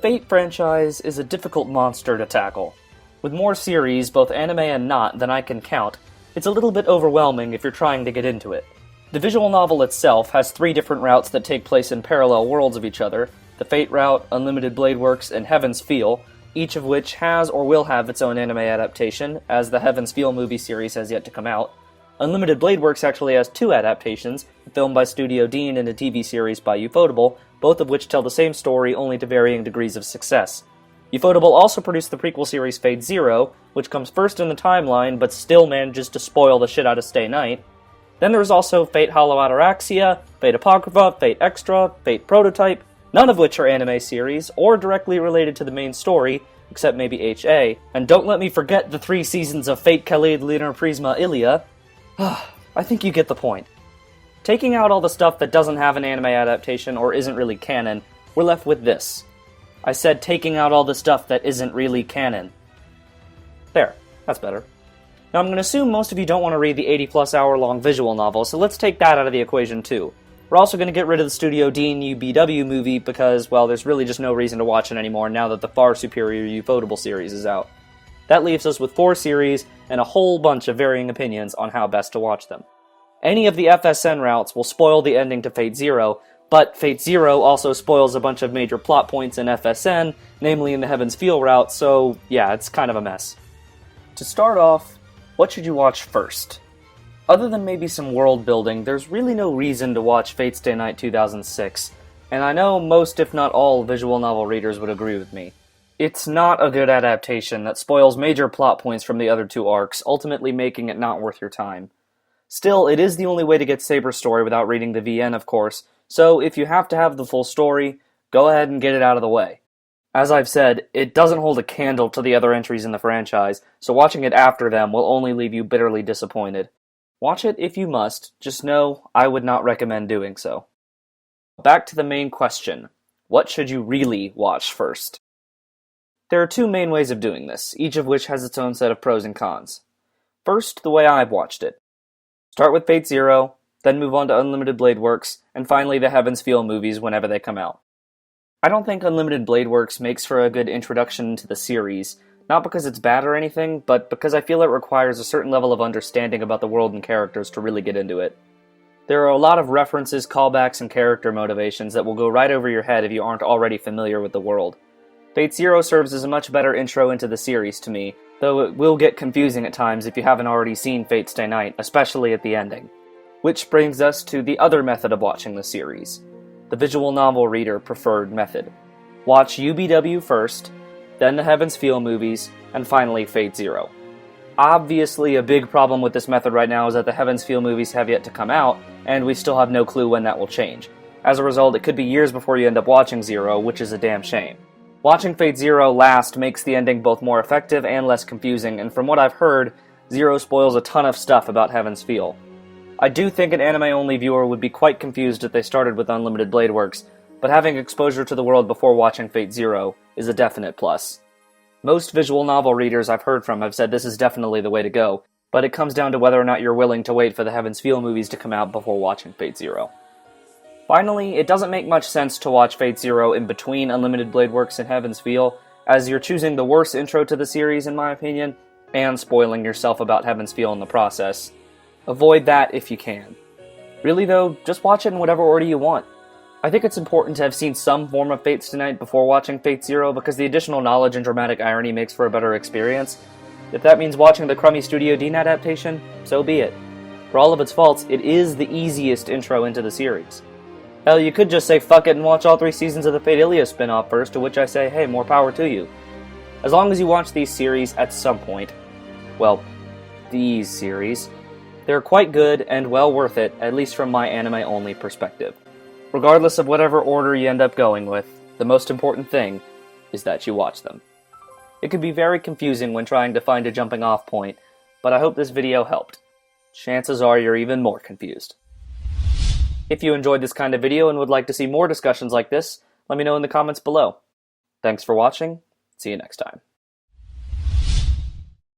Fate franchise is a difficult monster to tackle. With more series, both anime and not, than I can count, it's a little bit overwhelming if you're trying to get into it. The visual novel itself has 3 different routes that take place in parallel worlds of each other: the Fate route, Unlimited Blade Works, and Heaven's Feel, each of which has or will have its own anime adaptation, as the Heaven's Feel movie series has yet to come out. Unlimited Blade Works actually has 2 adaptations, a film by Studio Dean and a TV series by Ufotable, both of which tell the same story, only to varying degrees of success. Ufotable also produced the prequel series Fate Zero, which comes first in the timeline, but still manages to spoil the shit out of Stay Night. Then there's also Fate Hollow Ataraxia, Fate Apocrypha, Fate Extra, Fate Prototype, none of which are anime series, or directly related to the main story, except maybe HA. And don't let me forget the 3 seasons of Fate Khalid Lunar Prisma Ilia. I think you get the point. Taking out all the stuff that doesn't have an anime adaptation or isn't really canon, we're left with this. I said taking out all the stuff that isn't really canon. There, that's better. Now I'm going to assume most of you don't want to read the 80-plus hour-long visual novel, so let's take that out of the equation too. We're also going to get rid of the Studio Dean UBW movie because, well, there's really just no reason to watch it anymore now that the far superior Ufotable series is out. That leaves us with 4 series and a whole bunch of varying opinions on how best to watch them. Any of the FSN routes will spoil the ending to Fate Zero, but Fate Zero also spoils a bunch of major plot points in FSN, namely in the Heaven's Feel route, so yeah, it's kind of a mess. To start off, what should you watch first? Other than maybe some world building, there's really no reason to watch Fate Stay Night 2006, and I know most if not all visual novel readers would agree with me. It's not a good adaptation that spoils major plot points from the other 2 arcs, ultimately making it not worth your time. Still, it is the only way to get Saber's story without reading the VN, of course, so if you have to have the full story, go ahead and get it out of the way. As I've said, it doesn't hold a candle to the other entries in the franchise, so watching it after them will only leave you bitterly disappointed. Watch it if you must, just know I would not recommend doing so. Back to the main question. What should you really watch first? There are 2 main ways of doing this, each of which has its own set of pros and cons. First, the way I've watched it. Start with Fate Zero, then move on to Unlimited Blade Works, and finally the Heaven's Feel movies whenever they come out. I don't think Unlimited Blade Works makes for a good introduction to the series, not because it's bad or anything, but because I feel it requires a certain level of understanding about the world and characters to really get into it. There are a lot of references, callbacks, and character motivations that will go right over your head if you aren't already familiar with the world. Fate Zero serves as a much better intro into the series to me, though it will get confusing at times if you haven't already seen Fate Stay Night, especially at the ending. Which brings us to the other method of watching the series, the visual novel reader preferred method. Watch UBW first, then the Heaven's Feel movies, and finally Fate Zero. Obviously, a big problem with this method right now is that the Heaven's Feel movies have yet to come out, and we still have no clue when that will change. As a result, it could be years before you end up watching Zero, which is a damn shame. Watching Fate Zero last makes the ending both more effective and less confusing, and from what I've heard, Zero spoils a ton of stuff about Heaven's Feel. I do think an anime-only viewer would be quite confused if they started with Unlimited Blade Works, but having exposure to the world before watching Fate Zero is a definite plus. Most visual novel readers I've heard from have said this is definitely the way to go, but it comes down to whether or not you're willing to wait for the Heaven's Feel movies to come out before watching Fate Zero. Finally, it doesn't make much sense to watch Fate Zero in between Unlimited Blade Works and Heaven's Feel, as you're choosing the worst intro to the series in my opinion, and spoiling yourself about Heaven's Feel in the process. Avoid that if you can. Really though, just watch it in whatever order you want. I think it's important to have seen some form of Fate Stay Night before watching Fate Zero because the additional knowledge and dramatic irony makes for a better experience. If that means watching the crummy Studio Dean adaptation, so be it. For all of its faults, it is the easiest intro into the series. Hell, you could just say fuck it and watch all 3 seasons of the Fate Ilia spin-off first, to which I say, hey, more power to you. As long as you watch these series at some point, well, these series, they're quite good and well worth it, at least from my anime-only perspective. Regardless of whatever order you end up going with, the most important thing is that you watch them. It can be very confusing when trying to find a jumping-off point, but I hope this video helped. Chances are you're even more confused. If you enjoyed this kind of video and would like to see more discussions like this, let me know in the comments below. Thanks for watching. See you next time.